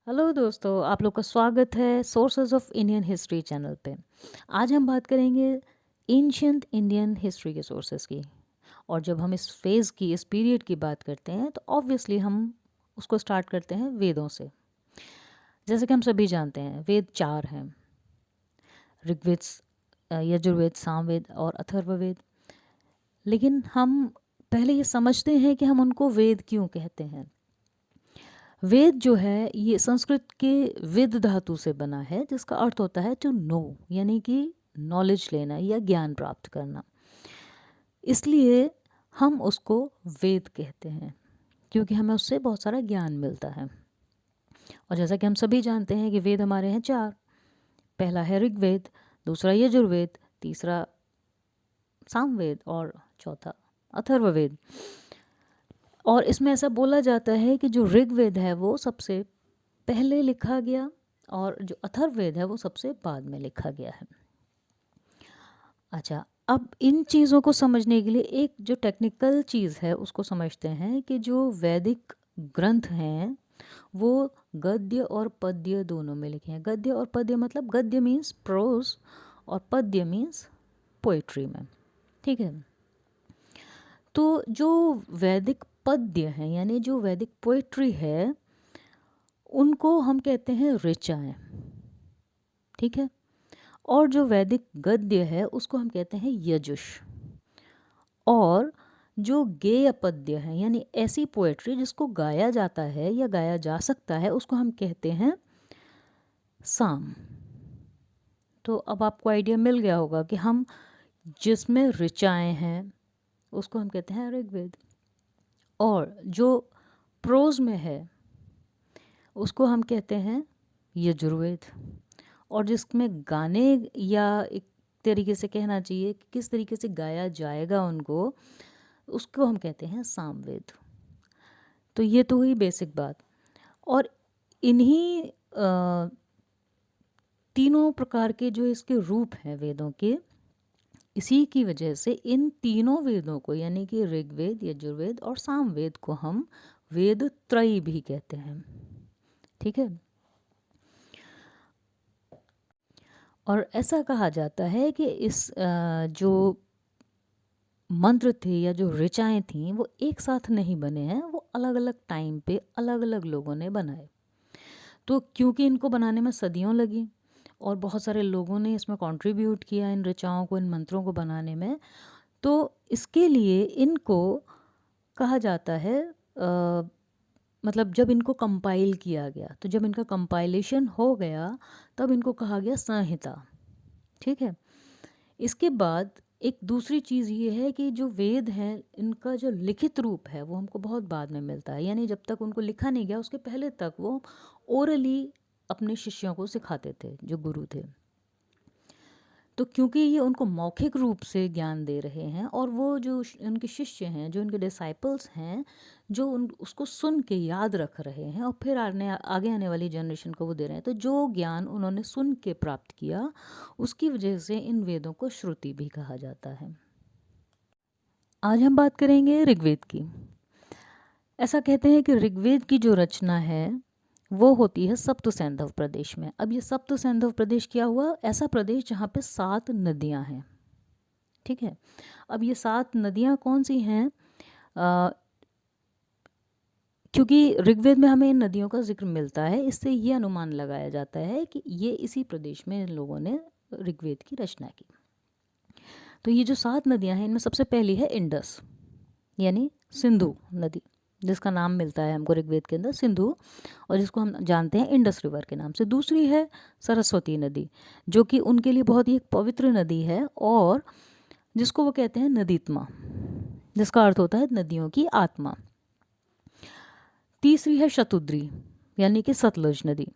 Hello दोस्तों, आप लोग का स्वागत है sources of Indian history channel पे। आज हम बात करेंगे एंशियंट इंडियन हिस्ट्री के सोर्सेज की। और जब हम इस फेज़ की, इस पीरियड की बात करते हैं तो ऑब्वियसली हम उसको स्टार्ट करते हैं वेदों से। जैसे कि हम सभी जानते हैं वेद चार हैं: ऋग्वेद, यजुर्वेद, सामवेद और अथर्ववेद। लेकिन हम पहले ये समझते हैं कि हम उनको वेद क्यों कहते हैं। वेद जो है ये संस्कृत के विद धातु से बना है, जिसका अर्थ होता है टू नो, यानी कि नॉलेज लेना या ज्ञान प्राप्त करना। इसलिए हम उसको वेद कहते हैं, क्योंकि हमें उससे बहुत सारा ज्ञान मिलता है। और जैसा कि हम सभी जानते हैं कि वेद हमारे हैं चार। पहला है ऋग्वेद, दूसरा यजुर्वेद, तीसरा सामवेद और चौथा अथर्ववेद। और इसमें ऐसा बोला जाता है कि जो ऋग्वेद है वो सबसे पहले लिखा गया और जो अथर्ववेद है वो सबसे बाद में लिखा गया है। अच्छा, अब इन चीज़ों को समझने के लिए एक जो टेक्निकल चीज़ है उसको समझते हैं कि जो वैदिक ग्रंथ हैं वो गद्य और पद्य दोनों में लिखे हैं। गद्य और पद्य मतलब गद्य मीन्स प्रोज और पद्य मीन्स पोइट्री में। ठीक है, तो जो वैदिक पद्य हैं यानी जो वैदिक पोइट्री है उनको हम कहते हैं ऋचाएँ। ठीक है, और जो वैदिक गद्य है उसको हम कहते हैं यजुष। और जो गेय पद्य है यानी ऐसी पोएट्री जिसको गाया जाता है या गाया जा सकता है उसको हम कहते हैं साम। तो अब आपको आइडिया मिल गया होगा कि हम जिसमें ऋचाएँ हैं उसको हम कहते हैं ऋग्वेद, और जो प्रोज में है उसको हम कहते हैं यजुर्वेद, और जिसमें गाने या एक तरीके से कहना चाहिए कि किस तरीके से गाया जाएगा उनको, उसको हम कहते हैं सामवेद। तो ये तो हुई बेसिक बात। और इन्हीं तीनों प्रकार के जो इसके रूप हैं वेदों के, इसी की वजह से इन तीनों वेदों को यानी कि ऋग्वेद, यजुर्वेद और सामवेद को हम वेद त्रयी भी कहते हैं। ठीक है, और ऐसा कहा जाता है कि इस जो मंत्र थे या जो ऋचाएँ थीं वो एक साथ नहीं बने हैं, वो अलग अलग टाइम पे अलग अलग लोगों ने बनाए। तो क्योंकि इनको बनाने में सदियों लगी और बहुत सारे लोगों ने इसमें कंट्रीब्यूट किया इन ऋचाओं को, इन मंत्रों को बनाने में, तो इसके लिए इनको कहा जाता है मतलब जब इनको कंपाइल किया गया, तो जब इनका कंपाइलेशन हो गया तब इनको कहा गया संहिता। ठीक है, इसके बाद एक दूसरी चीज़ ये है कि जो वेद हैं इनका जो लिखित रूप है वो हमको बहुत बाद में मिलता है, यानी जब तक उनको लिखा नहीं गया उसके पहले तक वो ओरली अपने शिष्यों को सिखाते थे जो गुरु थे। तो क्योंकि ये उनको मौखिक रूप से ज्ञान दे रहे हैं और वो जो उनके शिष्य हैं, जो उनके डिसाइपल्स हैं, जो उन उसको सुन के याद रख रहे हैं और फिर आगे आने वाली जनरेशन को वो दे रहे हैं, तो जो ज्ञान उन्होंने सुन के प्राप्त किया उसकी वजह से इन वेदों को श्रुति भी कहा जाता है। आज हम बात करेंगे ऋग्वेद की। ऐसा कहते हैं कि ऋग्वेद की जो रचना है वो होती है सप्त सैंधव प्रदेश में। अब ये सप्त सैंधव प्रदेश क्या हुआ? ऐसा प्रदेश जहाँ पे 7 नदियाँ हैं। ठीक है, अब ये 7 नदियाँ कौन सी हैं? क्योंकि ऋग्वेद में हमें इन नदियों का जिक्र मिलता है, इससे ये अनुमान लगाया जाता है कि ये इसी प्रदेश में इन लोगों ने ऋग्वेद की रचना की। तो ये जो 7 नदियाँ हैं इनमें सबसे पहली है इंडस यानी सिंधु नदी, जिसका नाम मिलता है हमको ऋग्वेद के अंदर सिंधु, और जिसको हम जानते हैं इंडस रिवर के नाम से। दूसरी है सरस्वती नदी, जो कि उनके लिए बहुत ही एक पवित्र नदी है और जिसको वो कहते हैं नदीत्मा, जिसका अर्थ होता है नदियों की आत्मा। तीसरी है शतुद्री यानी कि सतलुज नदी।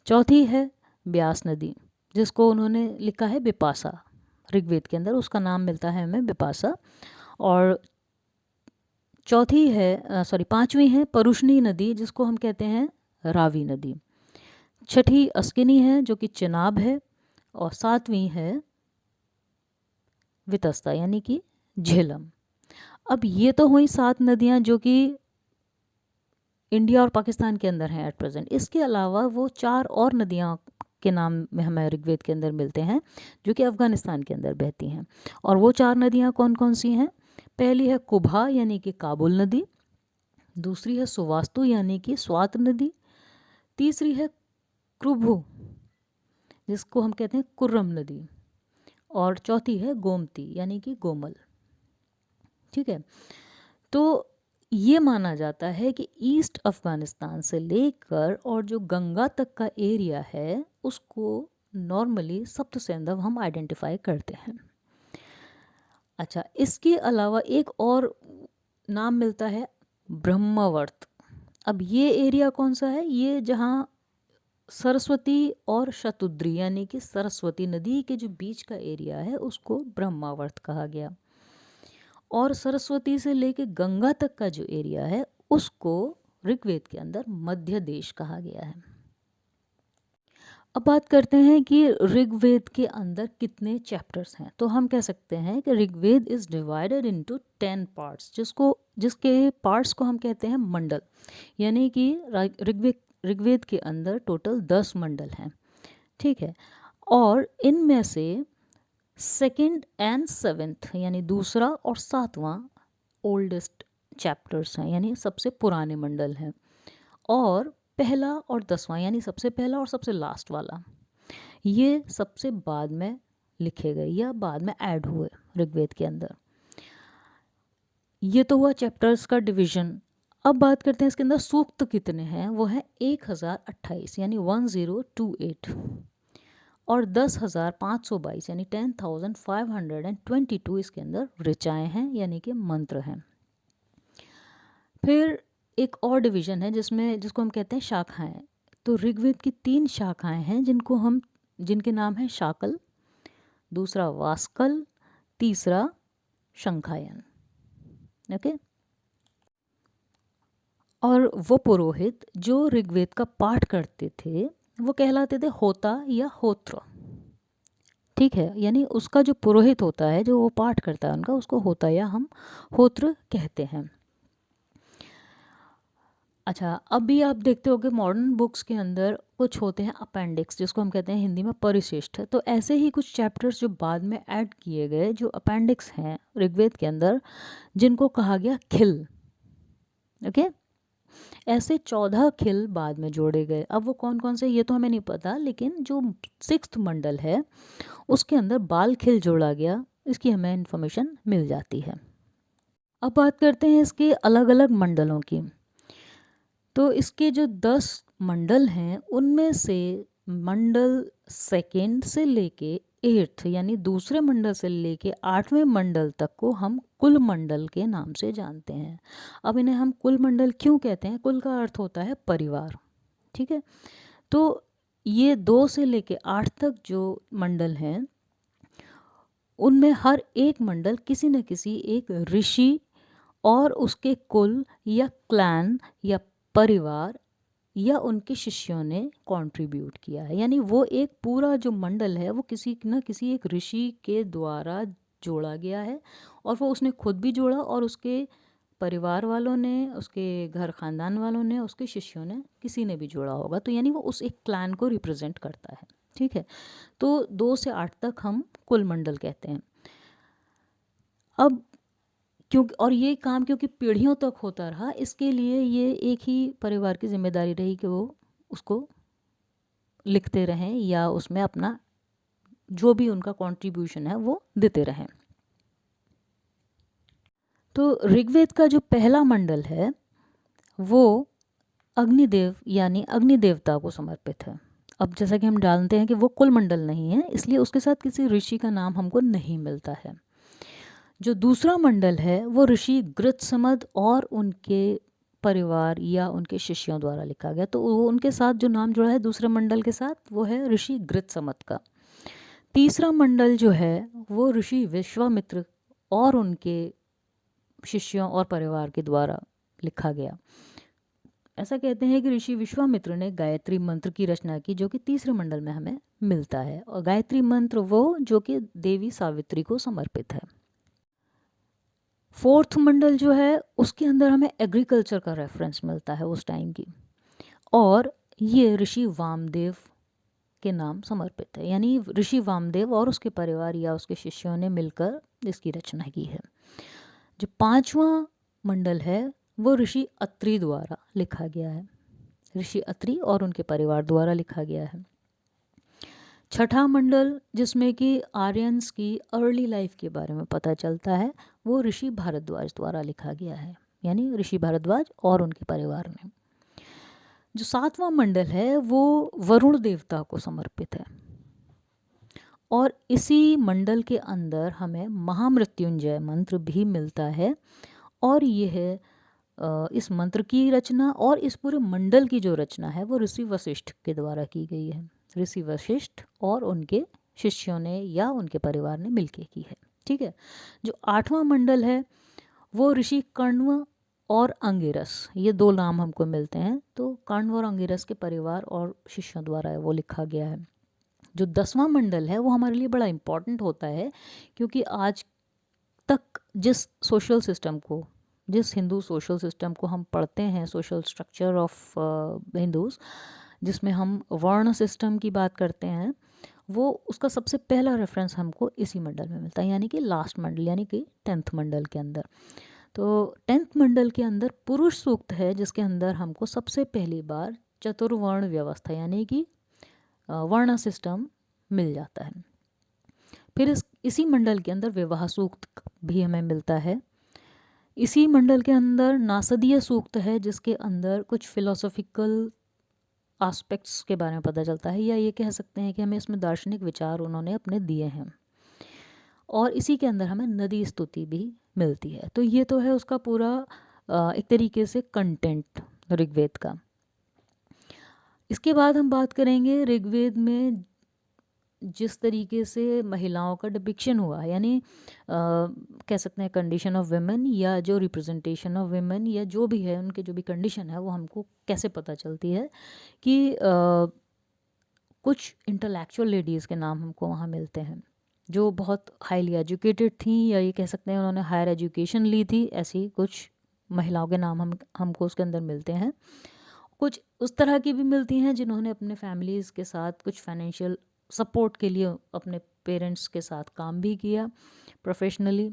चौथी है ब्यास नदी, जिसको उन्होंने लिखा है बिपाशा ऋग्वेद के अंदर, उसका नाम मिलता है हमें बिपाशा। और पांचवी है परुष्णी नदी, जिसको हम कहते हैं रावी नदी। छठी अस्किनी है जो कि चिनाब है, और सातवीं है वितस्ता यानी कि झेलम। अब ये तो हुई 7 नदियाँ जो कि इंडिया और पाकिस्तान के अंदर हैं एट प्रेजेंट। इसके अलावा वो 4 और नदियाँ के नाम में हमें ऋग्वेद के अंदर मिलते हैं जो कि अफ़गानिस्तान के अंदर बहती हैं। और वो 4 नदियाँ कौन कौन सी हैं? पहली है कुभा यानी कि काबुल नदी, दूसरी है सुवास्तु यानी कि स्वात नदी, तीसरी है क्रुभु जिसको हम कहते हैं कुर्रम नदी, और चौथी है गोमती यानी कि गोमल। ठीक है, तो ये माना जाता है कि ईस्ट अफ़गानिस्तान से लेकर और जो गंगा तक का एरिया है उसको नॉर्मली सप्त सैंधव हम आइडेंटिफाई करते हैं। अच्छा, इसके अलावा एक और नाम मिलता है ब्रह्मावर्त। अब ये एरिया कौन सा है? ये जहाँ सरस्वती और शतुद्री यानी कि सरस्वती नदी के जो बीच का एरिया है उसको ब्रह्मावर्त कहा गया। और सरस्वती से लेके गंगा तक का जो एरिया है उसको ऋग्वेद के अंदर मध्य देश कहा गया है। अब बात करते हैं कि ऋग्वेद के अंदर कितने चैप्टर्स हैं। तो हम कह सकते हैं कि Rigveda is divided into 10 parts, जिसके पार्ट्स को हम कहते हैं मंडल। यानी कि ऋग्वेद के अंदर टोटल 10 मंडल हैं। ठीक है, और इनमें से सेकंड एंड सेवेंथ यानी दूसरा और सातवां ओल्डेस्ट चैप्टर्स हैं, यानी सबसे पुराने मंडल हैं। और पहला और 10वां यानी सबसे पहला और सबसे लास्ट वाला ये सबसे बाद में लिखे गए या बाद में ऐड हुए ऋग्वेद के अंदर। ये तो हुआ चैप्टर्स का डिवीजन। अब बात करते हैं इसके अंदर सूक्त कितने हैं। वो है 1028 यानी 1028, और 10,522 यानी 10,522 इसके अंदर ऋचाएँ हैं यानी कि मंत्र हैं। फिर एक और डिवीज़न है जिसको हम कहते हैं शाखाएं। तो ऋग्वेद की 3 शाखाएं हैं जिनके नाम हैं शाकल, दूसरा वास्कल, तीसरा शंखायन। ओके, और वो पुरोहित जो ऋग्वेद का पाठ करते थे वो कहलाते थे होता या होत्र। ठीक है, यानी उसका जो पुरोहित होता है जो वो पाठ करता है उनका, उसको होता या हम होत्र कहते हैं। अच्छा, अभी आप देखते हो कि मॉडर्न बुक्स के अंदर कुछ होते हैं अपेंडिक्स, जिसको हम कहते हैं हिंदी में परिशिष्ट। तो ऐसे ही कुछ चैप्टर्स जो बाद में ऐड किए गए जो अपेंडिक्स हैं ऋग्वेद के अंदर, जिनको कहा गया खिल। ओके, ऐसे 14 खिल बाद में जोड़े गए। अब वो कौन कौन से ये तो हमें नहीं पता, लेकिन जो 6th मंडल है उसके अंदर बाल खिल जोड़ा गया, इसकी हमें इन्फॉर्मेशन मिल जाती है। अब बात करते हैं इसके अलग अलग मंडलों की। तो इसके जो 10 मंडल हैं उनमें से मंडल सेकेंड से लेके 8th यानी दूसरे मंडल से लेके 8वें मंडल तक को हम कुल मंडल के नाम से जानते हैं। अब इन्हें हम कुल मंडल क्यों कहते हैं? कुल का अर्थ होता है परिवार। ठीक है, तो ये 2 से लेके 8 तक जो मंडल हैं उनमें हर एक मंडल किसी न किसी एक ऋषि और उसके कुल या क्लैन या परिवार या उनके शिष्यों ने कंट्रीब्यूट किया है। यानी वो एक पूरा जो मंडल है वो किसी न किसी एक ऋषि के द्वारा जोड़ा गया है, और वो उसने खुद भी जोड़ा और उसके परिवार वालों ने, उसके घर खानदान वालों ने, उसके शिष्यों ने, किसी ने भी जोड़ा होगा। तो यानी वो उस एक क्लैन को रिप्रेजेंट करता है। ठीक है, तो 2 से 8 तक हम कुल मंडल कहते हैं। अब क्योंकि और ये काम क्योंकि पीढ़ियों तक होता रहा, इसके लिए ये एक ही परिवार की जिम्मेदारी रही कि वो उसको लिखते रहें या उसमें अपना जो भी उनका कंट्रीब्यूशन है वो देते रहें। तो ऋग्वेद का जो पहला मंडल है वो अग्निदेव यानी अग्नि देवता को समर्पित है। अब जैसा कि हम जानते हैं कि वो कुल मंडल नहीं है, इसलिए उसके साथ किसी ऋषि का नाम हमको नहीं मिलता है। जो दूसरा मंडल है वो ऋषि गृत्समद और उनके परिवार या उनके शिष्यों द्वारा लिखा गया। तो वो उनके साथ जो नाम जुड़ा है दूसरे मंडल के साथ वो है ऋषि गृत्समद का। तीसरा मंडल जो है वो ऋषि विश्वामित्र और उनके शिष्यों और परिवार के द्वारा लिखा गया। ऐसा कहते हैं कि ऋषि विश्वामित्र ने गायत्री मंत्र की रचना की जो कि तीसरे मंडल में हमें मिलता है, और गायत्री मंत्र वो जो कि देवी सावित्री को समर्पित है। फोर्थ मंडल जो है उसके अंदर हमें एग्रीकल्चर का रेफरेंस मिलता है उस टाइम की, और ये ऋषि वामदेव के नाम समर्पित है, यानी ऋषि वामदेव और उसके परिवार या उसके शिष्यों ने मिलकर इसकी रचना की है। जो पांचवा मंडल है वो ऋषि अत्रि द्वारा लिखा गया है, ऋषि अत्रि और उनके परिवार द्वारा लिखा गया है। छठा मंडल जिसमें कि आर्यंस की अर्ली लाइफ के बारे में पता चलता है वो ऋषि भारद्वाज द्वारा लिखा गया है, यानी ऋषि भारद्वाज और उनके परिवार ने। जो सातवां मंडल है वो वरुण देवता को समर्पित है, और इसी मंडल के अंदर हमें महामृत्युंजय मंत्र भी मिलता है, और यह इस मंत्र की रचना और इस पूरे मंडल की जो रचना है वो ऋषि वशिष्ठ के द्वारा की गई है। ऋषि वशिष्ठ और उनके शिष्यों ने या उनके परिवार ने मिलके की है। ठीक है। जो आठवां मंडल है वो ऋषि कण्व और अंगिरस, ये दो नाम हमको मिलते हैं, तो कण्व और अंगिरस के परिवार और शिष्यों द्वारा वो लिखा गया है। जो 10वां मंडल है वो हमारे लिए बड़ा इम्पॉर्टेंट होता है, क्योंकि आज तक जिस सोशल सिस्टम को, जिस हिंदू सोशल सिस्टम को हम पढ़ते हैं, सोशल स्ट्रक्चर ऑफ हिंदूज, जिसमें हम वर्ण सिस्टम की बात करते हैं, वो उसका सबसे पहला रेफरेंस हमको इसी मंडल में मिलता है, यानी कि लास्ट मंडल, यानी कि 10th मंडल के अंदर। तो 10th मंडल के अंदर पुरुष सूक्त है, जिसके अंदर हमको सबसे पहली बार चतुर्वर्ण व्यवस्था यानी कि वर्ण सिस्टम मिल जाता है। फिर इसी मंडल के अंदर विवाह सूक्त भी हमें मिलता है। इसी मंडल के अंदर नासदीय सूक्त है, जिसके अंदर कुछ फिलोसॉफिकल एस्पेक्ट्स के बारे में पता चलता है, या ये कह सकते हैं कि हमें इसमें दार्शनिक विचार उन्होंने अपने दिए हैं। और इसी के अंदर हमें नदी स्तुति भी मिलती है। तो ये तो है उसका पूरा एक तरीके से कंटेंट ऋग्वेद का। इसके बाद हम बात करेंगे ऋग्वेद में जिस तरीके से महिलाओं का डिपिक्शन हुआ, यानी कह सकते हैं कंडीशन ऑफ वेमेन, या जो रिप्रेजेंटेशन ऑफ वेमेन, या जो भी है उनके जो भी कंडीशन है, वो हमको कैसे पता चलती है कि कुछ इंटेलेक्चुअल लेडीज़ के नाम हमको वहाँ मिलते हैं जो बहुत हाईली एजुकेटेड थी, या ये कह सकते हैं उन्होंने हायर एजुकेशन ली थी। ऐसी कुछ महिलाओं के नाम हमको उसके अंदर मिलते हैं। कुछ उस तरह की भी मिलती हैं जिन्होंने अपने फैमिलीज़ के साथ कुछ फाइनेंशियल सपोर्ट के लिए अपने पेरेंट्स के साथ काम भी किया प्रोफेशनली,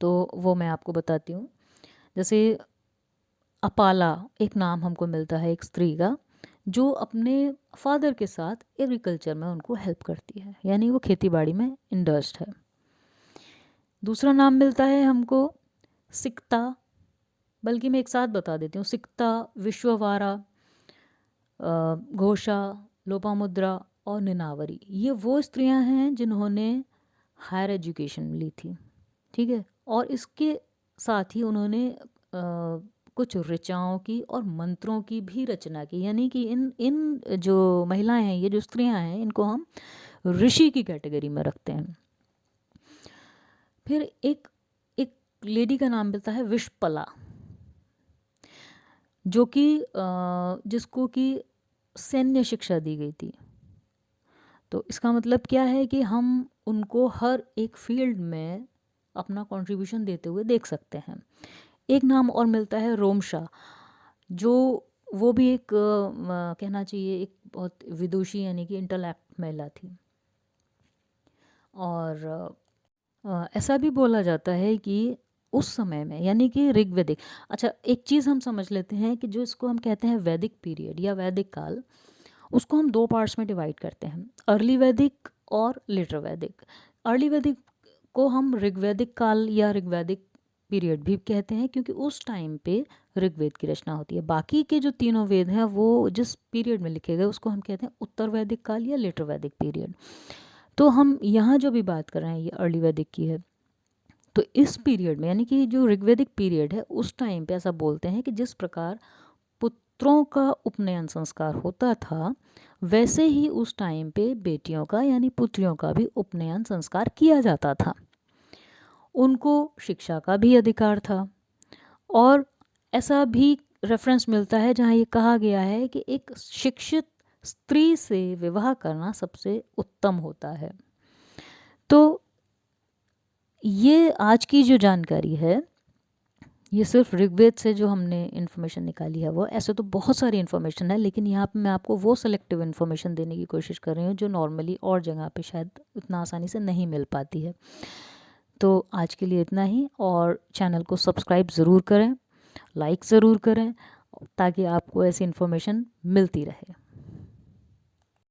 तो वो मैं आपको बताती हूँ। जैसे अपाला एक नाम हमको मिलता है एक स्त्री का, जो अपने फादर के साथ एग्रीकल्चर में उनको हेल्प करती है, यानी वो खेती बाड़ी में इंडस्ड है। दूसरा नाम मिलता है हमको सिक्ता, बल्कि मैं एक साथ बता देती हूँ, सिक्ता, विश्ववारा, घोषा, लोपामुद्रा और निनावरी, ये वो स्त्रियां हैं जिन्होंने हायर एजुकेशन ली थी। ठीक है। और इसके साथ ही उन्होंने कुछ ऋचाओं की और मंत्रों की भी रचना की, यानी कि इन इन जो महिलाएं हैं, ये जो स्त्रियां हैं, इनको हम ऋषि की कैटेगरी में रखते हैं। फिर एक लेडी का नाम मिलता है विशपला, जो कि जिसको कि सैन्य शिक्षा दी गई थी। तो इसका मतलब क्या है कि हम उनको हर एक फील्ड में अपना कंट्रीब्यूशन देते हुए देख सकते हैं। एक नाम और मिलता है रोमशा, जो वो भी एक कहना चाहिए एक बहुत विदुषी यानी कि इंटेलेक्ट महिला थी। और ऐसा भी बोला जाता है कि उस समय में, यानी कि ऋग्वेदिक, अच्छा एक चीज़ हम समझ लेते हैं कि जो इसको हम कहते हैं वैदिक पीरियड या वैदिक काल, उसको हम दो पार्ट्स में डिवाइड करते हैं, अर्ली वैदिक और लेटर वैदिक। अर्ली वैदिक को हम ऋग्वैदिक काल या ऋग्वैदिक पीरियड भी कहते हैं, क्योंकि उस टाइम पे ऋग्वेद की रचना होती है। बाकी के जो तीनों वेद हैं वो जिस पीरियड में लिखे गए उसको हम कहते हैं उत्तर वैदिक काल या लेटर वैदिक पीरियड। तो हम यहाँ जो भी बात कर रहे हैं ये अर्ली वैदिक की है। तो इस पीरियड में, यानी कि जो ऋग्वैदिक पीरियड है, उस टाइम पे ऐसा बोलते हैं कि जिस प्रकार पुत्रों का उपनयन संस्कार होता था, वैसे ही उस टाइम पे बेटियों का यानी पुत्रियों का भी उपनयन संस्कार किया जाता था। उनको शिक्षा का भी अधिकार था, और ऐसा भी रेफरेंस मिलता है जहाँ ये कहा गया है कि एक शिक्षित स्त्री से विवाह करना सबसे उत्तम होता है। तो ये आज की जो जानकारी है, ये सिर्फ ऋग्वेद से जो हमने इन्फॉर्मेशन निकाली है वो, ऐसे तो बहुत सारी इन्फॉर्मेशन है, लेकिन यहाँ पे मैं आपको वो सेलेक्टिव इन्फॉर्मेशन देने की कोशिश कर रही हूँ जो नॉर्मली और जगह पे शायद इतना आसानी से नहीं मिल पाती है। तो आज के लिए इतना ही, और चैनल को सब्सक्राइब ज़रूर करें, लाइक ज़रूर करें, ताकि आपको ऐसी इन्फॉर्मेशन मिलती रहे।